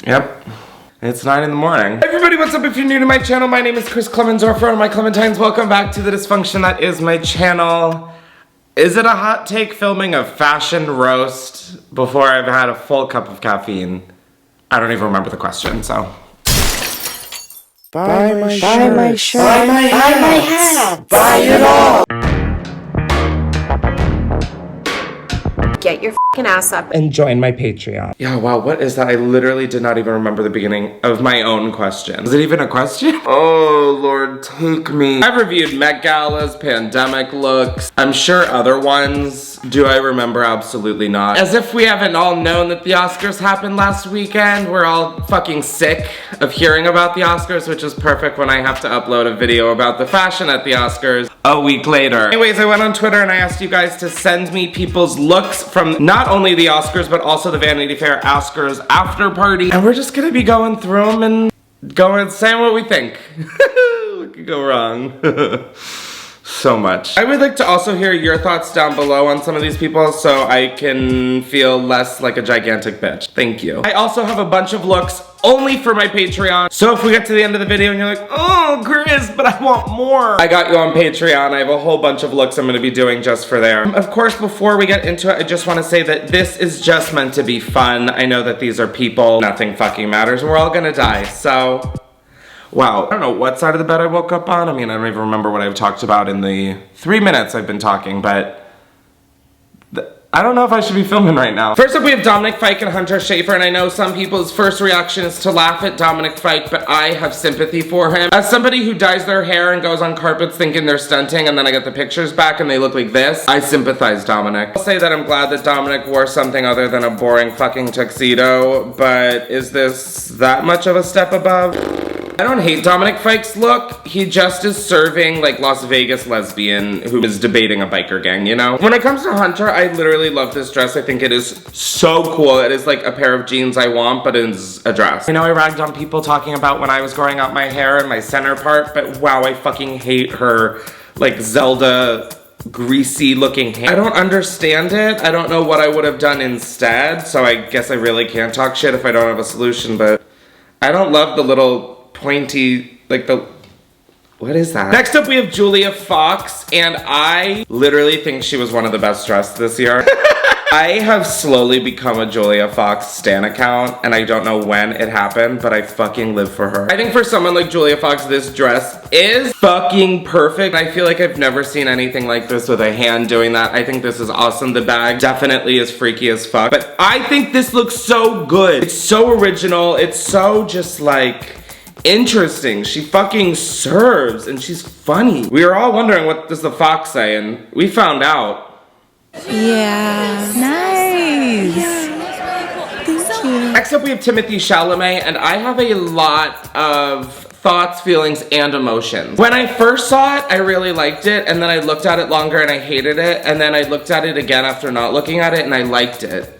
Yep. It's 9 in the morning. Hey everybody, what's up? If you're new to my channel, my name is Chris Clemensdorfer and my Clementines. Welcome back to the dysfunction that is my channel. Is it a hot take filming a fashion roast before I've had a full cup of caffeine? I don't even remember the question, so. Buy my shirt. Buy my shirt. Buy my hat. Buy it all. Get your f***ing ass up and join my Patreon. Yeah, wow, what is that? I literally did not even remember the beginning of my own question. Is it even a question? Oh, Lord, take me. I've reviewed Met Galas, pandemic looks. I'm sure other ones. Do I remember? Absolutely not. As if we haven't all known that the Oscars happened last weekend. We're all fucking sick of hearing about the Oscars, which is perfect when I have to upload a video about the fashion at the Oscars a week later. Anyways, I went on Twitter and I asked you guys to send me people's looks from not only the Oscars, but also the Vanity Fair Oscars after party. And we're just gonna be going through them and saying what we think. What could go wrong? So much. I would like to also hear your thoughts down below on some of these people so I can feel less like a gigantic bitch. Thank you. I also have a bunch of looks only for my Patreon. So if we get to the end of the video and you're like, oh, Chris, but I want more. I got you on Patreon. I have a whole bunch of looks I'm gonna be doing just for there. Of course, before we get into it, I just wanna say that this is just meant to be fun. I know that these are people. Nothing fucking matters. We're all gonna die, so. Wow, I don't know what side of the bed I woke up on. I mean, I don't even remember what I've talked about in the 3 minutes I've been talking, but I don't know if I should be filming right now. First up, we have Dominic, Fike, and Hunter Schafer, and I know some people's first reaction is to laugh at Dominic Fike, but I have sympathy for him. As somebody who dyes their hair and goes on carpets thinking they're stunting, and then I get the pictures back and they look like this, I sympathize Dominic. I'll say that I'm glad that Dominic wore something other than a boring fucking tuxedo, but is this that much of a step above? I don't hate Dominic Fike's look. He just is serving like Las Vegas lesbian who is debating a biker gang, you know? When it comes to Hunter, I literally love this dress. I think it is so cool. It is like a pair of jeans I want, but it's a dress. I know I ragged on people talking about when I was growing out my hair and my center part, but wow, I fucking hate her like Zelda greasy looking hair. I don't understand it. I don't know what I would have done instead, so I guess I really can't talk shit if I don't have a solution, but I don't love the little pointy, like the, what is that? Next up we have Julia Fox, and I literally think she was one of the best dressed this year. I have slowly become a Julia Fox stan account, and I don't know when it happened, but I fucking live for her. I think for someone like Julia Fox, this dress is fucking perfect. I feel like I've never seen anything like this with a hand doing that. I think this is awesome. The bag definitely is freaky as fuck, but I think this looks so good. It's so original. It's so just like interesting. She fucking serves and she's funny. We were all wondering what does the fox say, and we found out. Yeah. Nice. Thank you. Next up we have Timothée Chalamet, and I have a lot of thoughts, feelings, and emotions. When I first saw it, I really liked it, and then I looked at it longer and I hated it, and then I looked at it again after not looking at it and I liked it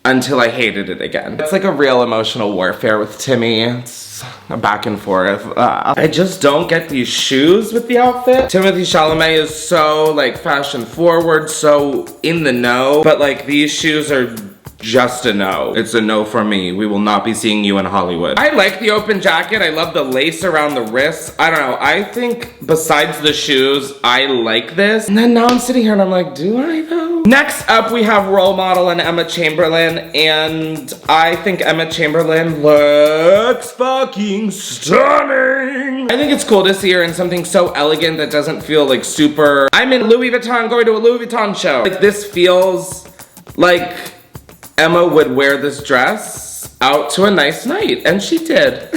until I hated it again. It's like a real emotional warfare with Timmy. It's a back and forth. I just don't get these shoes with the outfit. Timothée Chalamet is so like fashion forward, so in the know, but like these shoes are just a no. It's a no for me. We will not be seeing you in Hollywood. I like the open jacket. I love the lace around the wrists. I don't know. I think besides the shoes, I like this. And then now I'm sitting here and I'm like, do I though? Next up, we have role model and Emma Chamberlain. And I think Emma Chamberlain looks fucking stunning. I think it's cool to see her in something so elegant that doesn't feel like super, I'm in Louis Vuitton going to a Louis Vuitton show. Like this feels like Emma would wear this dress out to a nice night, and she did.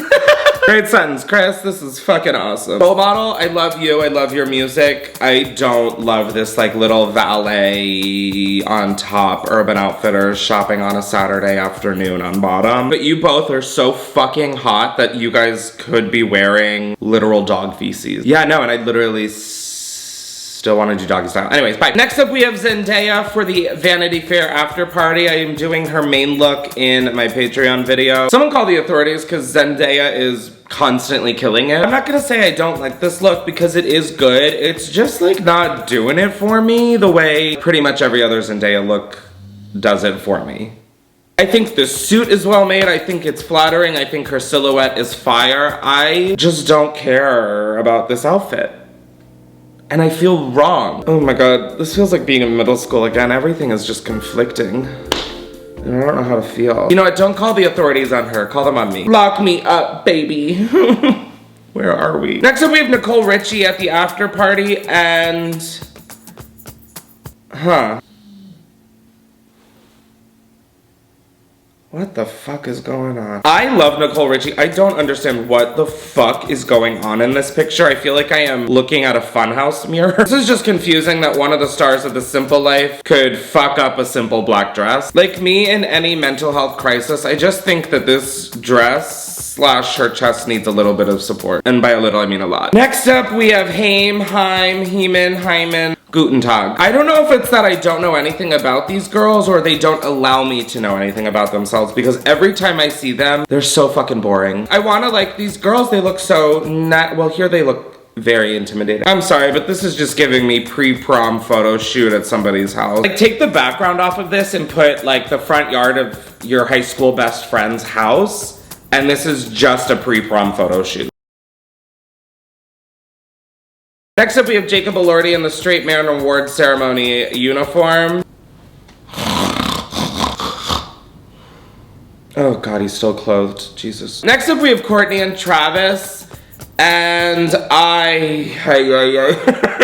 Great sentence, Chris. This is fucking awesome. Role model, I love you. I love your music. I don't love this like little valet on top Urban Outfitters shopping on a Saturday afternoon on bottom. But you both are so fucking hot that you guys could be wearing literal dog feces. Yeah, no, and I literally still want to do doggy style. Anyways, bye. Next up we have Zendaya for the Vanity Fair after party. I am doing her main look in my Patreon video. Someone call the authorities because Zendaya is constantly killing it. I'm not gonna say I don't like this look because it is good. It's just like not doing it for me the way pretty much every other Zendaya look does it for me. I think the suit is well made. I think it's flattering. I think her silhouette is fire. I just don't care about this outfit. And I feel wrong. Oh my god, this feels like being in middle school again. Everything is just conflicting. And I don't know how to feel. You know what, don't call the authorities on her. Call them on me. Lock me up, baby. Where are we? Next up we have Nicole Richie at the after party and... What the fuck is going on? I love Nicole Richie. I don't understand what the fuck is going on in this picture. I feel like I am looking at a funhouse mirror. This is just confusing that one of the stars of The Simple Life could fuck up a simple black dress. Like me in any mental health crisis, I just think that this dress / her chest needs a little bit of support. And by a little, I mean a lot. Next up, we have Hyman, Guten Tag. I don't know if it's that I don't know anything about these girls or they don't allow me to know anything about themselves because every time I see them, they're so fucking boring. I wanna like these girls, they look so well, here they look very intimidating. I'm sorry, but this is just giving me pre-prom photo shoot at somebody's house. Like, take the background off of this and put like the front yard of your high school best friend's house, and this is just a pre-prom photo shoot. Next up, we have Jacob Elordi in the Straight Man Award Ceremony uniform. Oh god, he's still clothed, Jesus. Next up, we have Courtney and Travis. And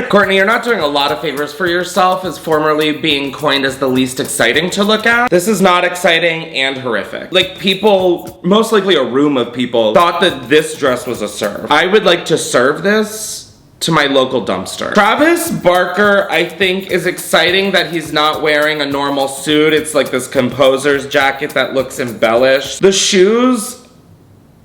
Courtney, you're not doing a lot of favors for yourself as formerly being coined as the least exciting to look at. This is not exciting and horrific. Like, people, most likely a room of people, thought that this dress was a serve. I would like to serve this to my local dumpster. Travis Barker, I think, is exciting that he's not wearing a normal suit. It's like this composer's jacket that looks embellished. The shoes,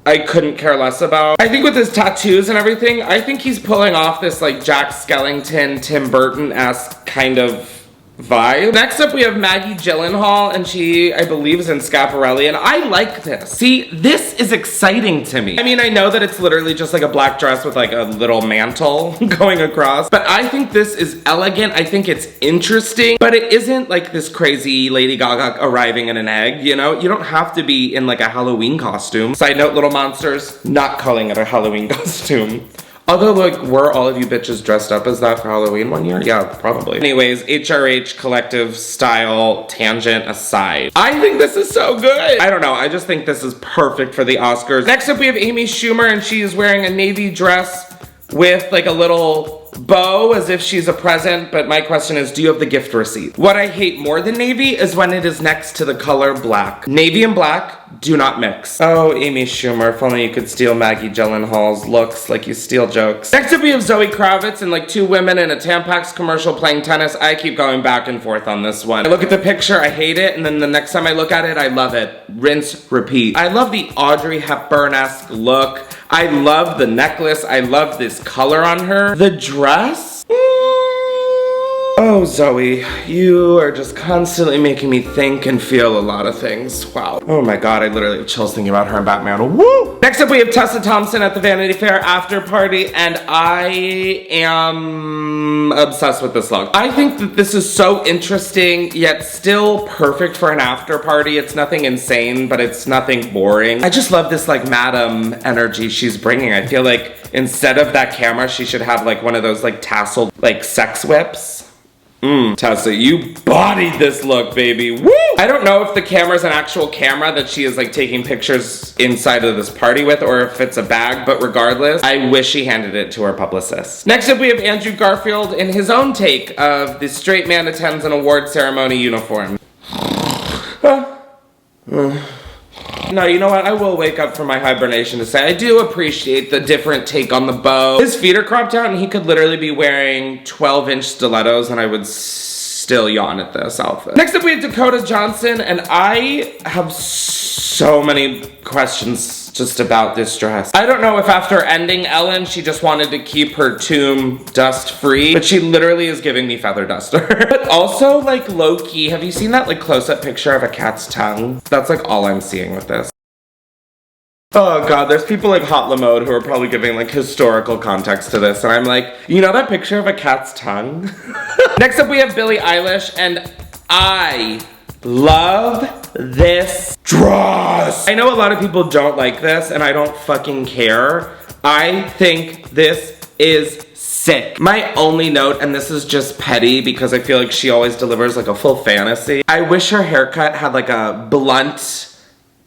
I couldn't care less about. I think with his tattoos and everything, I think he's pulling off this like Jack Skellington, Tim Burton-esque kind of vibe. Next up, we have Maggie Gyllenhaal, and she, I believe, is in Schiaparelli, and I like this. See, this is exciting to me. I mean, I know that it's literally just like a black dress with like a little mantle going across, but I think this is elegant. I think it's interesting, but it isn't like this crazy Lady Gaga arriving in an egg, you know? You don't have to be in like a Halloween costume. Side note, Little Monsters, not calling it a Halloween costume. Although, like, were all of you bitches dressed up as that for Halloween one year? Yeah, probably. Anyways, HRH collective style tangent aside, I think this is so good. I don't know, I just think this is perfect for the Oscars. Next up, we have Amy Schumer, and she is wearing a navy dress with like a little bow as if she's a present, but my question is, do you have the gift receipt? What I hate more than navy is when it is next to the color black. Navy and black do not mix. Oh, Amy Schumer, if only you could steal Maggie Gyllenhaal's looks like you steal jokes. Next up, we have Zoe Kravitz and like two women in a Tampax commercial playing tennis. I keep going back and forth on this one. I look at the picture, I hate it, and then the next time I look at it, I love it. Rinse, repeat. I love the Audrey Hepburn-esque look. I love the necklace. I love this color on her. The dress? Oh, Zoe, you are just constantly making me think and feel a lot of things. Wow. Oh my god, I literally have chills thinking about her in Batman. Woo! Next up, we have Tessa Thompson at the Vanity Fair after party, and I am obsessed with this look. I think that this is so interesting, yet still perfect for an after party. It's nothing insane, but it's nothing boring. I just love this like madam energy she's bringing. I feel like instead of that camera, she should have like one of those like tasseled like sex whips. Tessa, you bodied this look, baby. Woo! I don't know if the camera's an actual camera that she is like taking pictures inside of this party with, or if it's a bag, but regardless, I wish she handed it to her publicist. Next up, we have Andrew Garfield in his own take of the straight man attends an award ceremony uniform. No, you know what? I will wake up from my hibernation to say I do appreciate the different take on the bow. His feet are cropped out and he could literally be wearing 12-inch stilettos and I would still yawn at this outfit. Next up, we have Dakota Johnson, and I have so many questions just about this dress. I don't know if after ending Ellen, she just wanted to keep her tomb dust free, but she literally is giving me feather duster. But also, like, low-key, have you seen that, like, close-up picture of a cat's tongue? That's, like, all I'm seeing with this. Oh god, there's people like Hot Lamode who are probably giving like historical context to this, and I'm like, you know that picture of a cat's tongue? Next up, we have Billie Eilish, and I love this dress. I know a lot of people don't like this, and I don't fucking care. I think this is sick. My only note, and this is just petty because I feel like she always delivers like a full fantasy. I wish her haircut had like a blunt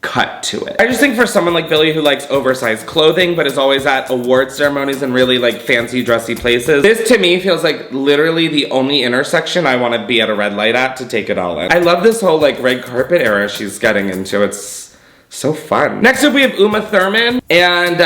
cut to it. I just think for someone like Billie who likes oversized clothing but is always at award ceremonies and really like fancy dressy places, this to me feels like literally the only intersection I want to be at a red light at to take it all in. I love this whole like red carpet era she's getting into. It's so fun. Next up we have Uma Thurman, and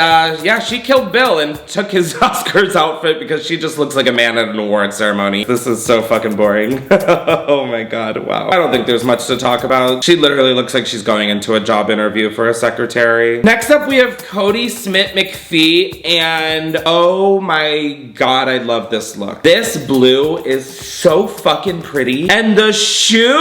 yeah, she killed Bill and took his Oscars outfit because she just looks like a man at an award ceremony. This is so fucking boring. Oh my god, wow. I don't think there's much to talk about. She literally looks like she's going into a job interview for a secretary. Next up we have Kodi Smit-McPhee, and oh my god, I love this look. This blue is so fucking pretty, and the shoes!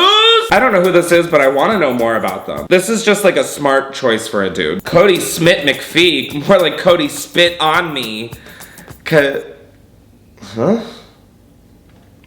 I don't know who this is, but I want to know more about them. This is just like a smart choice for a dude. Kodi Smit-McPhee, more like Kodi spit on me. Huh?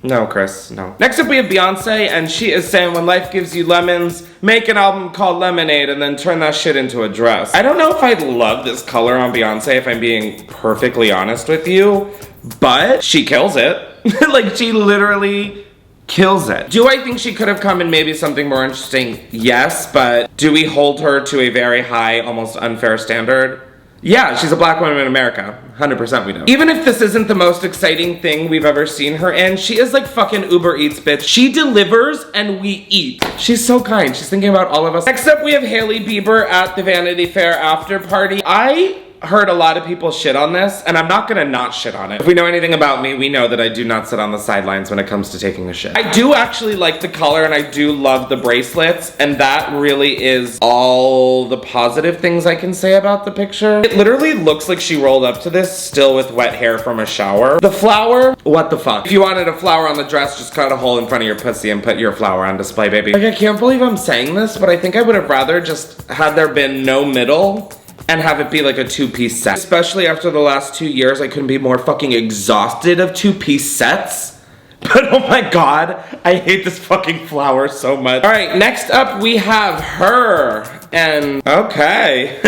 No, Chris, no. Next up we have Beyonce, and she is saying when life gives you lemons, make an album called Lemonade and then turn that shit into a dress. I don't know if I love this color on Beyonce, if I'm being perfectly honest with you, but she kills it. Like, she literally kills it. Do I think she could have come in maybe something more interesting? Yes, but do we hold her to a very high, almost unfair standard? Yeah, she's a black woman in America. 100% we do. Even if this isn't the most exciting thing we've ever seen her in, she is like fucking Uber Eats, bitch. She delivers and we eat. She's so kind. She's thinking about all of us. Next up, we have Hailey Bieber at the Vanity Fair after party. I heard a lot of people shit on this, and I'm not gonna not shit on it. If we know anything about me, we know that I do not sit on the sidelines when it comes to taking a shit. I do actually like the color, and I do love the bracelets, and that really is all the positive things I can say about the picture. It literally looks like she rolled up to this still with wet hair from a shower. The flower, what the fuck? If you wanted a flower on the dress, just cut a hole in front of your pussy and put your flower on display, baby. Like, I can't believe I'm saying this, but I think I would have rather just had there been no middle and have it be like a two-piece set. Especially after the last 2 years, I couldn't be more fucking exhausted of two-piece sets. But oh my god, I hate this fucking flower so much. All right, next up we have H.E.R. And okay.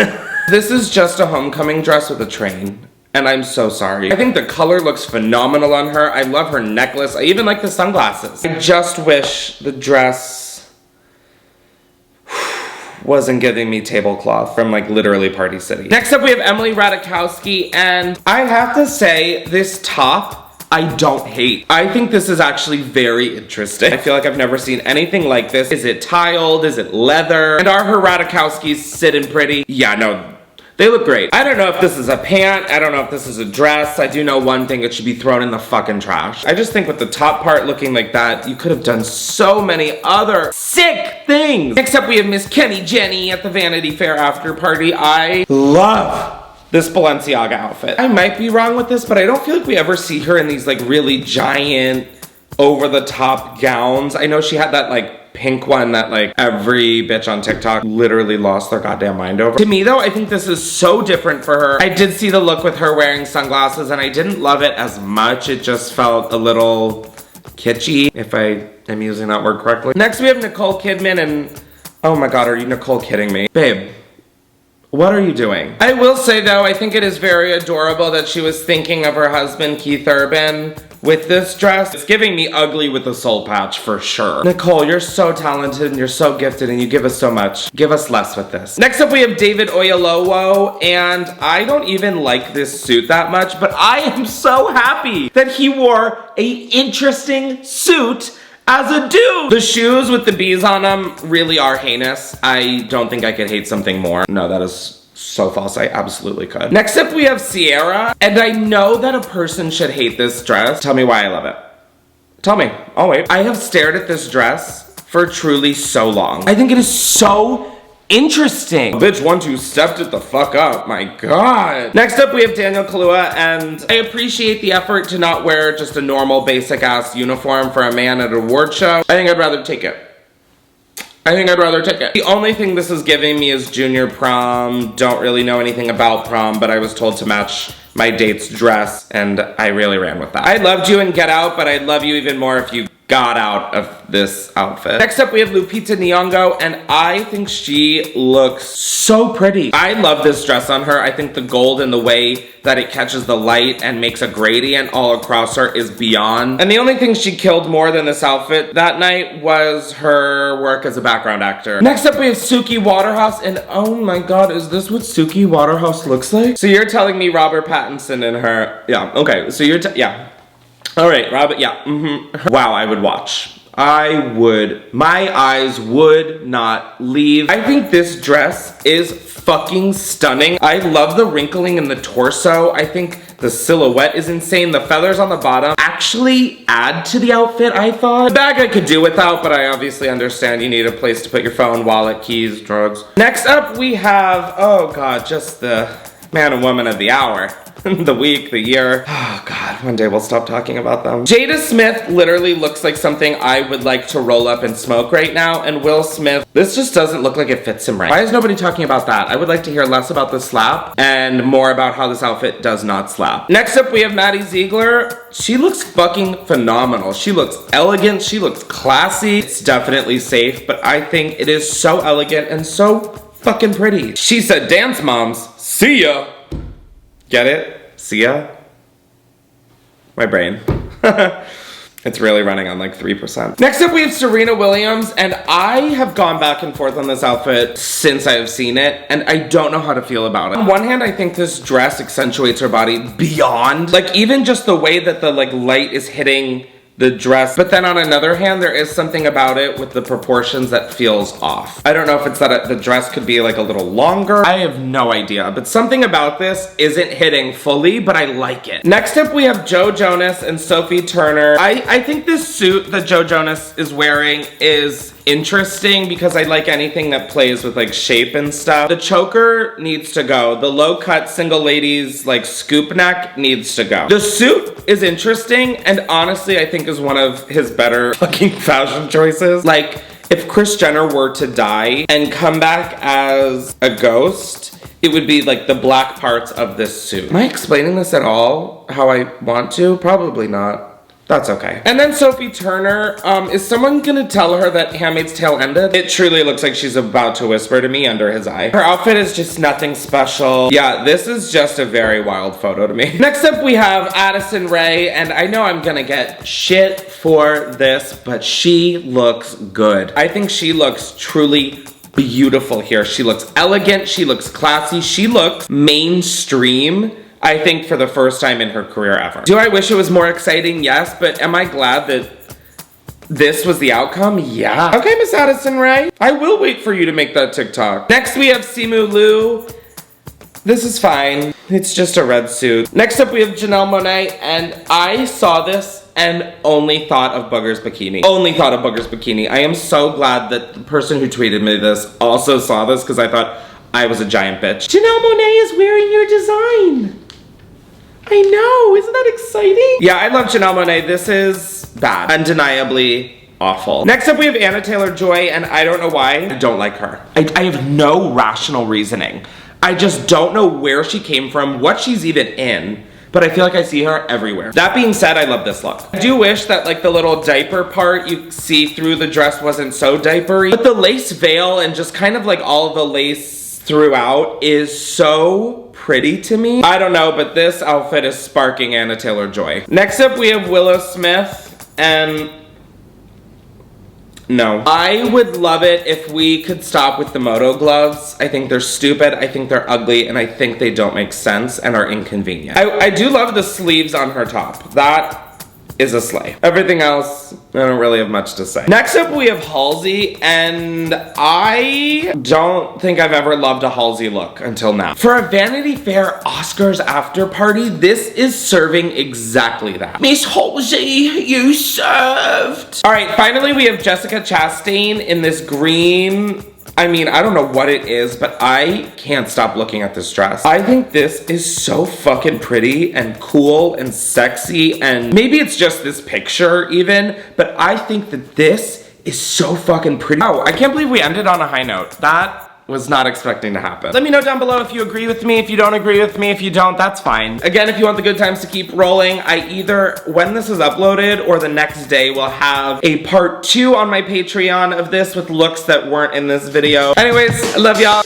This is just a homecoming dress with a train. And I'm so sorry. I think the color looks phenomenal on her. I love her necklace. I even like the sunglasses. I just wish the dress wasn't giving me tablecloth from like literally Party City. Next up we have Emily Ratajkowski, and I have to say this top I don't hate. I think this is actually very interesting. I feel like I've never seen anything like this. Is it tiled? Is it leather? And are her Ratajkowskis sitting pretty? Yeah, no. They look great. I don't know if this is a pant. I don't know if this is a dress. I do know one thing, it should be thrown in the fucking trash. I just think with the top part looking like that, you could have done so many other sick things. Next up we have Miss Kenny Jenny at the Vanity Fair after party. I love this Balenciaga outfit. I might be wrong with this, but I don't feel like we ever see her in these like really giant over the top gowns. I know she had that like pink one that like every bitch on TikTok literally lost their goddamn mind over. To me though, I think this is so different for her. I did see the look with her wearing sunglasses and I didn't love it as much. It just felt a little kitschy, if I am using that word correctly. Next we have Nicole Kidman, and oh my god, are you Nicole kidding me? Babe, what are you doing? I will say though, I think it is very adorable that she was thinking of her husband Keith Urban with this dress. It's giving me ugly with a soul patch for sure. Nicole, you're so talented and you're so gifted and you give us so much. Give us less with this. Next up we have David Oyelowo, and I don't even like this suit that much, but I am so happy that he wore a interesting suit as a dude. The shoes with the bees on them really are heinous. I don't think I could hate something more. No, that is so false. I absolutely could. Next up we have Sierra, and I know that a person should hate this dress. Tell me why I love it. Tell me. Oh wait. I have stared at this dress for truly so long. I think it is so interesting. Bitch, once you stepped it the fuck up, my god. Next up we have Daniel Kaluuya, and I appreciate the effort to not wear just a normal basic ass uniform for a man at an award show. I think I'd rather take it. The only thing this is giving me is junior prom. Don't really know anything about prom, but I was told to match my date's dress, and I really ran with that. I loved you in Get Out, but I'd love you even more if you got out of this outfit. Next up, we have Lupita Nyong'o, and I think she looks so pretty. I love this dress on her. I think the gold and the way that it catches the light and makes a gradient all across her is beyond. And the only thing she killed more than this outfit that night was her work as a background actor. Next up, we have Suki Waterhouse, and oh my god, is this what Suki Waterhouse looks like? So you're telling me Robert Pattinson in her, yeah, okay, so yeah. All right, Robert, yeah, Wow, I would watch. My eyes would not leave. I think this dress is fucking stunning. I love the wrinkling in the torso. I think the silhouette is insane. The feathers on the bottom actually add to the outfit, I thought. The bag I could do without, but I obviously understand you need a place to put your phone, wallet, keys, drugs. Next up, we have, oh god, just the man and woman of the hour. The week, the year. Oh god, one day we'll stop talking about them. Jada Smith literally looks like something I would like to roll up and smoke right now, and Will Smith, this just doesn't look like it fits him right. Why is nobody talking about that? I would like to hear less about the slap and more about how this outfit does not slap. Next up, we have Maddie Ziegler. She looks fucking phenomenal. She looks elegant, she looks classy. It's definitely safe, but I think it is so elegant and so fucking pretty. She said, dance moms, see ya. Get it? See ya? My brain. It's really running on like 3%. Next up, we have Serena Williams, and I have gone back and forth on this outfit since I have seen it, and I don't know how to feel about it. On one hand, I think this dress accentuates her body beyond, like even just the way that the like light is hitting the dress, but then on another hand, there is something about it with the proportions that feels off. I don't know if it's that the dress could be like a little longer. I have no idea, but something about this isn't hitting fully, but I like it. Next up, we have Joe Jonas and Sophie Turner. I think this suit that Joe Jonas is wearing is interesting because I like anything that plays with like shape and stuff. The choker needs to go. The low cut single ladies like scoop neck needs to go. The suit is interesting, and honestly I think is one of his better fucking fashion choices. Like if Kris Jenner were to die and come back as a ghost, it would be like the black parts of this suit. Am I explaining this at all how I want to? Probably not. That's okay. And then Sophie Turner, is someone gonna tell her that Handmaid's Tale ended? It truly looks like she's about to whisper to me under his eye. Her outfit is just nothing special. Yeah, this is just a very wild photo to me. Next up, we have Addison Rae, and I know I'm gonna get shit for this, but she looks good. I think she looks truly beautiful here. She looks elegant, she looks classy, she looks mainstream. I think for the first time in her career ever. Do I wish it was more exciting? Yes, but am I glad that this was the outcome? Yeah. Okay, Miss Addison Rae, I will wait for you to make that TikTok. Next, we have Simu Liu. This is fine. It's just a red suit. Next up, we have Janelle Monáe, and I saw this and only thought of Booger's bikini. Only thought of Booger's bikini. I am so glad that the person who tweeted me this also saw this because I thought I was a giant bitch. Janelle Monáe is wearing your design. I know, isn't that exciting? Yeah, I love Janelle Monáe. This is bad. Undeniably awful. Next up, we have Anya Taylor-Joy, and I don't know why. I don't like her. I have no rational reasoning. I just don't know where she came from, what she's even in, but I feel like I see her everywhere. That being said, I love this look. I do wish that like the little diaper part you see through the dress wasn't so diapery, but the lace veil and just kind of like all of the lace throughout is so pretty to me. I don't know, but this outfit is sparking Anya Taylor-Joy. Next up, we have Willow Smith, and no. I would love it if we could stop with the moto gloves. I think they're stupid, I think they're ugly, and I think they don't make sense and are inconvenient. I do love the sleeves on her top. That is a slay. Everything else, I don't really have much to say. Next up, we have Halsey, and I don't think I've ever loved a Halsey look until now. For a Vanity Fair Oscars after party, this is serving exactly that. Miss Halsey, you served. All right, finally, we have Jessica Chastain in this green. I mean, I don't know what it is, but I can't stop looking at this dress. I think this is so fucking pretty and cool and sexy, and maybe it's just this picture even, but I think that this is so fucking pretty. Oh, I can't believe we ended on a high note. That was not expecting to happen. Let me know down below if you agree with me, if you don't agree with me. If you don't, that's fine. Again, if you want the good times to keep rolling, I either, when this is uploaded or the next day, will have a part 2 on my Patreon of this with looks that weren't in this video. Anyways, I love y'all.